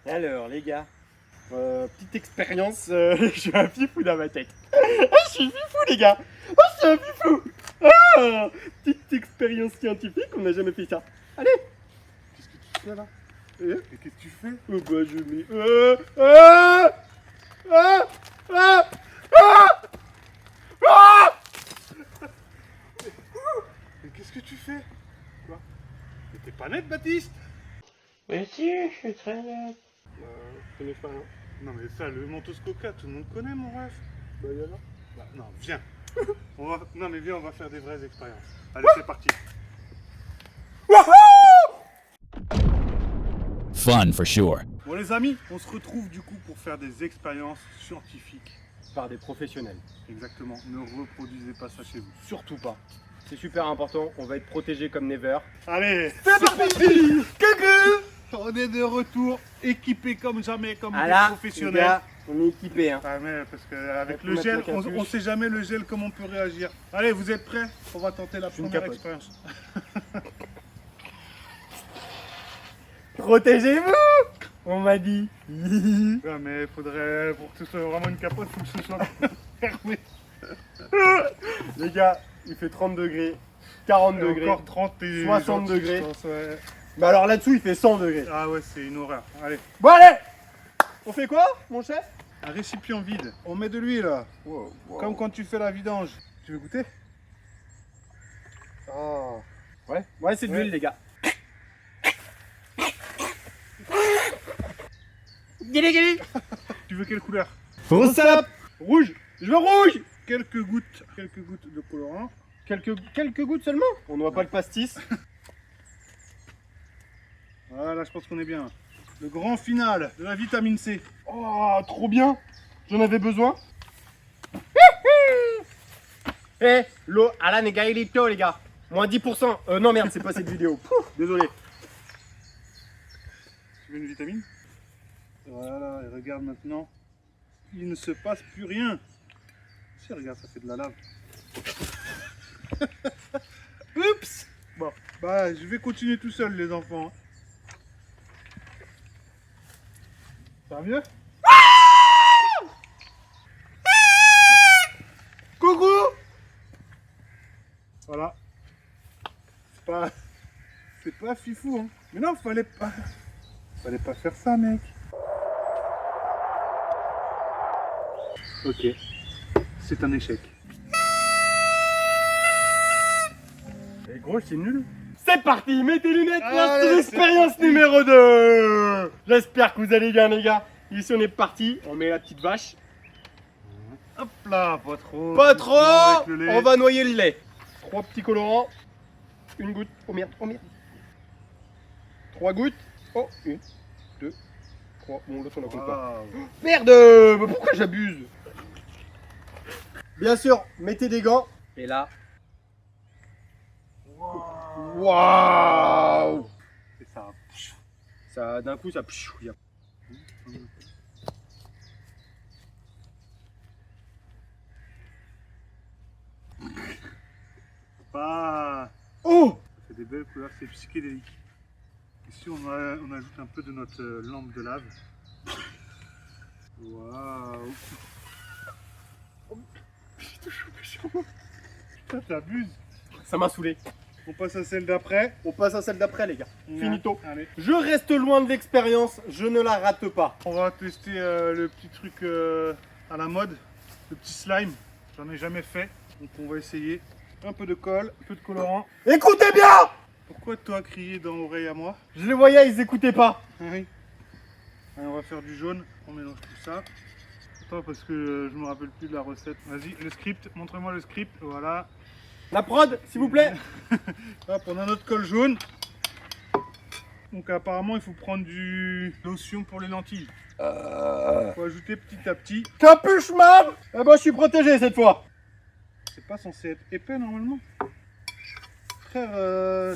Alors les gars, petite expérience, je suis un fifou dans ma tête. Je suis fifou les gars. Je suis un fifou. Petite expérience scientifique, on n'a jamais fait ça. Allez. Qu'est-ce que tu fais là? Et qu'est-ce que tu fais? Oh bah je mets... ah, ah, ah. Mais qu'est-ce que tu fais? Quoi? Mais t'es pas net, Baptiste? Mais si, je suis très net. Je connais pas, hein. Non mais ça, le Mentos Coca, tout le monde connaît mon ref. Bah y alors. Bah non, viens. Non mais viens, on va faire des vraies expériences. Allez, c'est parti. Fun for sure. Bon les amis, on se retrouve du coup pour faire des expériences scientifiques. Par des professionnels. Exactement, ne reproduisez pas ça chez vous. Surtout pas. C'est super important, on va être protégé comme never. Allez, C'est parti. coucou. On est de retour, équipés comme jamais, comme Ah des là, professionnels. les gars, on est équipés, hein. Ah mais parce qu'avec Faut le mettre gel, la capuche. on sait jamais le gel comment on peut réagir. Allez, vous êtes prêts? On va tenter la Je suis une première capote. expérience. Protégez-vous, on m'a dit. Ouais, mais il faudrait, pour que ce soit vraiment une capote, il faut que ce soit fermé. Les gars, il fait 30 degrés, 40 degrés. Encore 30 et 60 gentil, degrés. je pense, ouais. Bah alors là-dessous, il fait 100 degrés. Ah ouais, c'est une horreur. Allez, Bon allez. On fait quoi, mon chef? un récipient vide. On met de l'huile là, comme quand tu fais la vidange. Tu veux goûter? Oh. Ouais, c'est de l'huile, les gars. Tu veux quelle couleur? Rose salade. Rouge. Je veux rouge. Quelques gouttes de colorant. Quelques gouttes seulement. On ne voit pas le pastis. Voilà, je pense qu'on est bien. Le grand final de la vitamine C. Oh, trop bien. J'en avais besoin. Eh, l'eau à la negailito, les gars. Moins 10%. Non, merde, c'est pas cette vidéo. Pouf, désolé. Tu veux une vitamine? Voilà, et regarde maintenant. Il ne se passe plus rien. Si, regarde, ça fait de la lave. Oups! Bon, bah, je vais continuer tout seul, les enfants. Ça va mieux? Coucou. Voilà. C'est pas fifou, hein. Mais non, fallait pas faire ça, mec. Ok. C'est un échec. Eh gros, c'est nul. C'est parti, mets tes lunettes, Allez, là, c'est c'est l'expérience parti. numéro 2. J'espère que vous allez bien, les gars. Ici, on est parti. On met la petite vache. Hop là, pas trop. Pas doucement trop. avec le lait. On va noyer le lait. 3 petits colorants. Une goutte. Oh merde, oh merde. 3 gouttes. Oh, 1, 2, 3. Bon, l'autre, on la compte pas. Waouh. Merde, mais pourquoi j'abuse? Bien sûr, mettez des gants. Et là. Waouh. Et ça. Ça, d'un coup, ça. Pas. Oh. Ça fait des belles couleurs, c'est psychédélique. Ici, on ajoute un peu de notre lampe de lave. Waouh. Putain, t'abuses. Ça m'a saoulé. On passe à celle d'après. On passe à celle d'après, les gars. Finito. Allez. Je reste loin de l'expérience, je ne la rate pas. On va tester le petit truc à la mode, le petit slime. J'en ai jamais fait, donc on va essayer. Un peu de colle, un peu de colorant. Écoutez bien. Pourquoi toi crier dans l'oreille à moi? Je les voyais, ils écoutaient pas. Ah oui. Allez, on va faire du jaune, on mélange tout ça. Attends, parce que je me rappelle plus de la recette. Vas-y, le script, montre-moi le script, voilà. La prod, s'il vous plaît. Hop, on a notre colle jaune. Donc apparemment, il faut prendre du lotion pour les lentilles. Il faut ajouter petit à petit. Capuche, man. Eh ben, je suis protégé cette fois. C'est pas censé être épais normalement. Frère,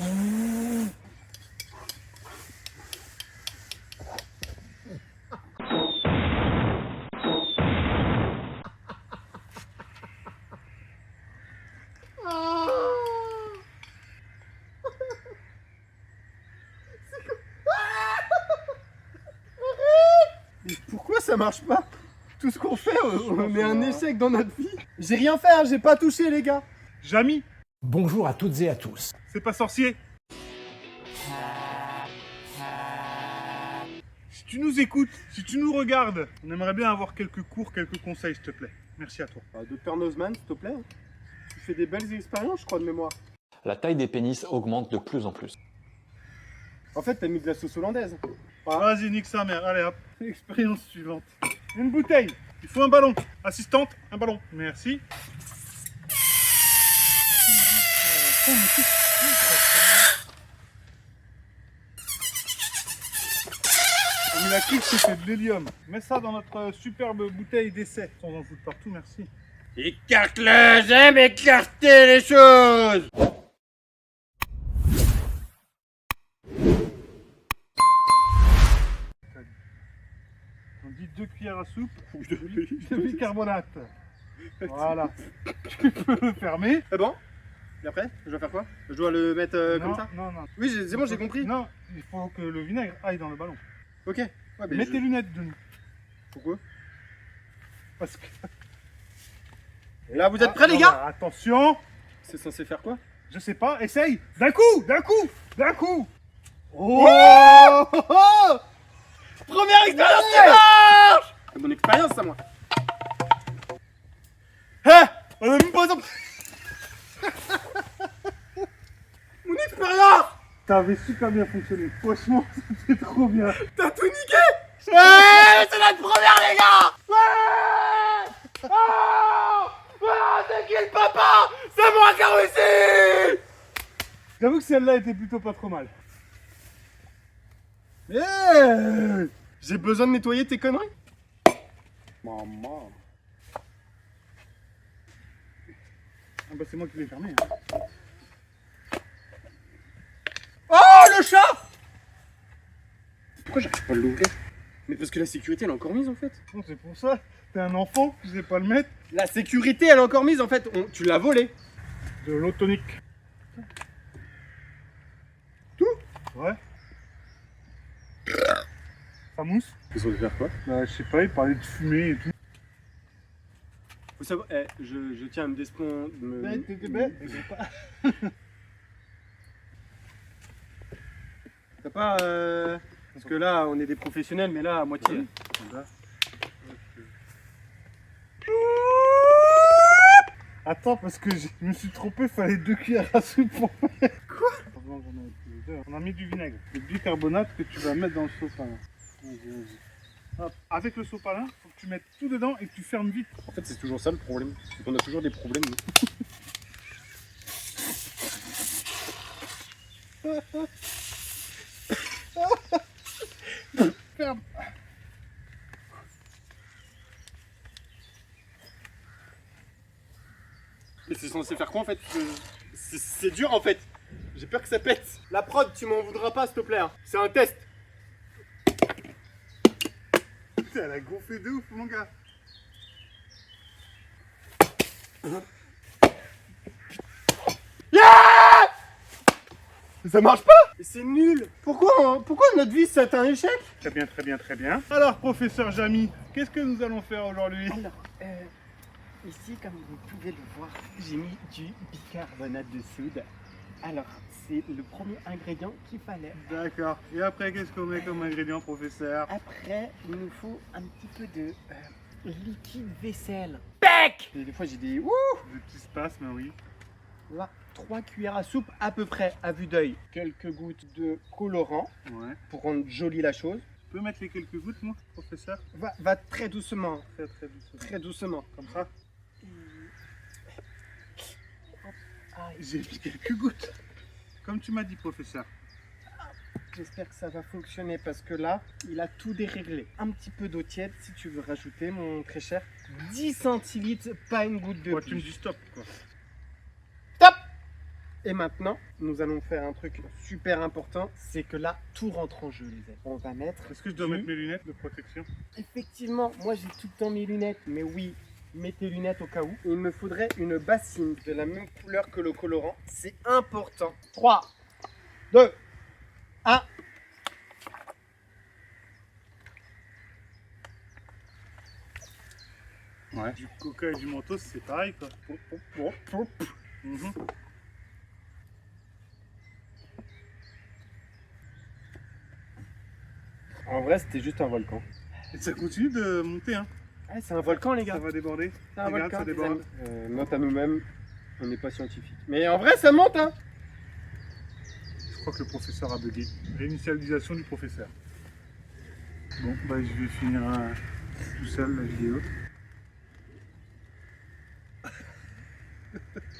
Mais pourquoi ça marche pas? Tout ce qu'on fait, on est un pas. échec dans notre vie. J'ai rien fait, hein, j'ai pas touché les gars. Jamy, Bonjour à toutes et à tous. c'est pas sorcier. Si tu nous écoutes, si tu nous regardes, on aimerait bien avoir quelques cours, quelques conseils, s'il te plaît. Merci à toi. Dr Nozman, s'il te plaît. Tu fais des belles expériences, je crois, de mémoire. La taille des pénis augmente de plus en plus. En fait, t'as mis de la sauce hollandaise. Vas-y, nique sa mère. Allez hop. Expérience suivante. Une bouteille. Il faut un ballon. Assistante, un ballon. Merci. On a mis la cuve, c'était de l'hélium. Mets ça dans notre superbe bouteille d'essai. Sans en foutre partout, merci. Écarte-le, j'aime écarter les choses. On dit 2 cuillères à soupe de bicarbonate. Voilà. Tu peux le fermer. C'est bon? Et après, je dois faire quoi? Je dois le mettre comme Non, ça? non, non. Oui, c'est bon, j'ai compris. Non, il faut que le vinaigre aille dans le ballon. Ok. Ouais, mais Mets tes lunettes, Denis. Pourquoi? Parce que... Là, vous êtes prêts, les gars? Attention. C'est censé faire quoi? Je sais pas, essaye. D'un coup, d'un coup, d'un coup. Oh, première expérience qui marche! C'est mon expérience, ça, moi. On a même pas Mon expérience! Ça avait super bien fonctionné. Franchement, c'était trop bien. T'as tout niqué! Ouais, c'est notre première, les gars! Ouais! Oh! Ah, c'est qui le papa? C'est moi qui a réussi! J'avoue que celle-là était plutôt pas trop mal. J'ai besoin de nettoyer tes conneries? Maman. Ah bah c'est moi qui l'ai fermé. Oh, le chat! Pourquoi j'arrive pas à l'ouvrir? Mais parce que la sécurité, elle est encore mise, en fait. Bon, c'est pour ça. T'es un enfant, tu sais pas le mettre. La sécurité, elle est encore mise, en fait. Tu l'as volé. De l'eau tonique. Tout? Ouais. Ça mousse? Ils ont faire quoi? Bah je sais pas, il parlait de fumée et tout. Faut savoir, je tiens à me T'as pas, parce que là, on est des professionnels, mais là, à moitié. Attends, parce que je me suis trompé, fallait 2 cuillères à soupe pour faire. Quoi? On a mis du vinaigre, le bicarbonate que tu vas mettre dans le sopalin. Hop. Avec le sopalin, faut que tu mettes tout dedans et que tu fermes vite. En fait, c'est toujours ça le problème. C'est qu'on a toujours des problèmes, nous. Ferme. Et c'est censé faire quoi, en fait? C'est dur, en fait. J'ai peur que ça pète. La prod, tu m'en voudras pas, s'il te plaît. Hein. C'est un test. Putain, elle a gonflé de ouf, mon gars. Ça marche pas! C'est nul! Pourquoi notre vie c'est un échec? Très bien, très bien, très bien. Alors, professeur Jamy, qu'est-ce que nous allons faire aujourd'hui? Alors, ici, comme vous pouvez le voir, j'ai mis du bicarbonate de soude. Alors, c'est le premier ingrédient qu'il fallait. D'accord. Et après, qu'est-ce qu'on met comme ingrédient, professeur? Après, il nous faut un petit peu de liquide vaisselle. Bec! Et des fois, j'ai des... Ouh! Des petits spasmes, oui. Là, 3 cuillères à soupe à peu près, à vue d'œil. Quelques gouttes de colorant Ouais. pour rendre jolie la chose. Tu peux mettre les quelques gouttes, moi, professeur? Va très doucement. Très, très doucement. Très doucement. Comme ça? Aïe. J'ai mis quelques gouttes. Comme tu m'as dit, professeur. J'espère que ça va fonctionner parce que là, il a tout déréglé. Un petit peu d'eau tiède si tu veux rajouter, mon très cher. 10 centilitres, pas une goutte de Ouais, tu me plus. dis stop, quoi. Stop! Et maintenant, nous allons faire un truc super important, c'est que là, tout rentre en jeu, les amis. On va mettre... Est-ce que je dois mettre mes lunettes de protection? Effectivement, moi j'ai tout le temps mes lunettes, mais oui, mets tes lunettes au cas où. Il me faudrait une bassine de la même couleur que le colorant, c'est important. 3, 2, 1. Ouais. Du coca et du mentos, c'est pareil quoi. Mhm. En vrai, c'était juste un volcan. Et ça continue de monter, hein. Ah, c'est un volcan, les Ça gars. va déborder. C'est un Regarde, volcan. ça les déborde. amis. Note à nous-mêmes, on n'est pas scientifique. Mais en vrai, ça monte, hein. Je crois que le professeur a bugué. Réinitialisation du professeur. Bon, bah je vais finir tout seul la vidéo.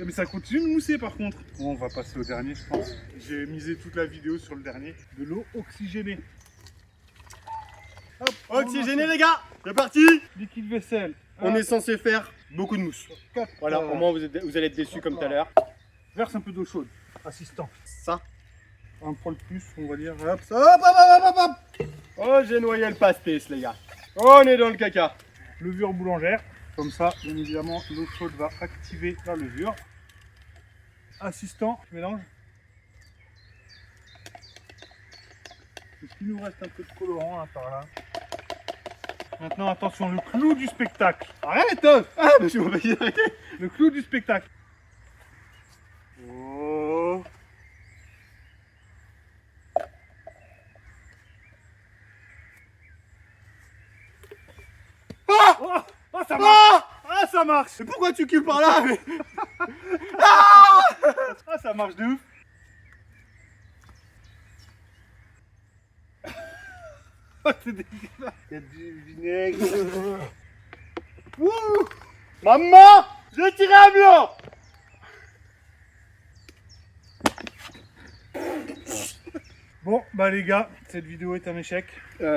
Mais ça continue de mousser par contre. Bon, on va passer au dernier, je pense. J'ai misé toute la vidéo sur le dernier. De l'eau oxygénée. Hop, Oxygéné, les gars. C'est parti. liquide vaisselle. On est censé faire beaucoup de mousse. Voilà, au moins vous allez être déçus comme tout à l'heure. Verse un peu d'eau chaude. Assistant. Ça. Un poil plus, on va dire. Hop, ça. Hop, hop, hop, hop, hop. Oh, j'ai noyé le pastis, les gars. On est dans le caca. Levure boulangère. Comme ça, bien évidemment, l'eau chaude va activer la levure. Assistant, je mélange. Est-ce qu'il nous reste un peu de colorant là par là? Maintenant, attention, le clou du spectacle. Arrête! Ah, mais je m'en vais arrêter. Le clou du spectacle. Oh. Ah, Oh, oh, ça marche! Ah, ça marche! mais pourquoi tu cules par là? Mais... Ah, ça marche de ouf! Oh, c'est dégueulasse! Il y a du vinaigre! Wouh. Maman, j'ai tiré un blanc. Bon, bah les gars, cette vidéo est un échec.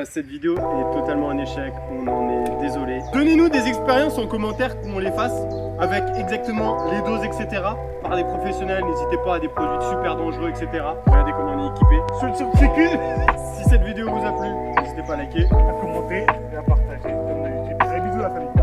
Cette vidéo est totalement un échec, on en est désolé. Donnez-nous des expériences en commentaire qu'on les fasse avec exactement les doses, etc. par des professionnels, n'hésitez pas à des produits super dangereux, etc. Regardez comment on est équipé. Si cette vidéo vous a plu, n'hésitez pas à liker. À commenter et à partager comme d'habitude. Allez, bisous la famille.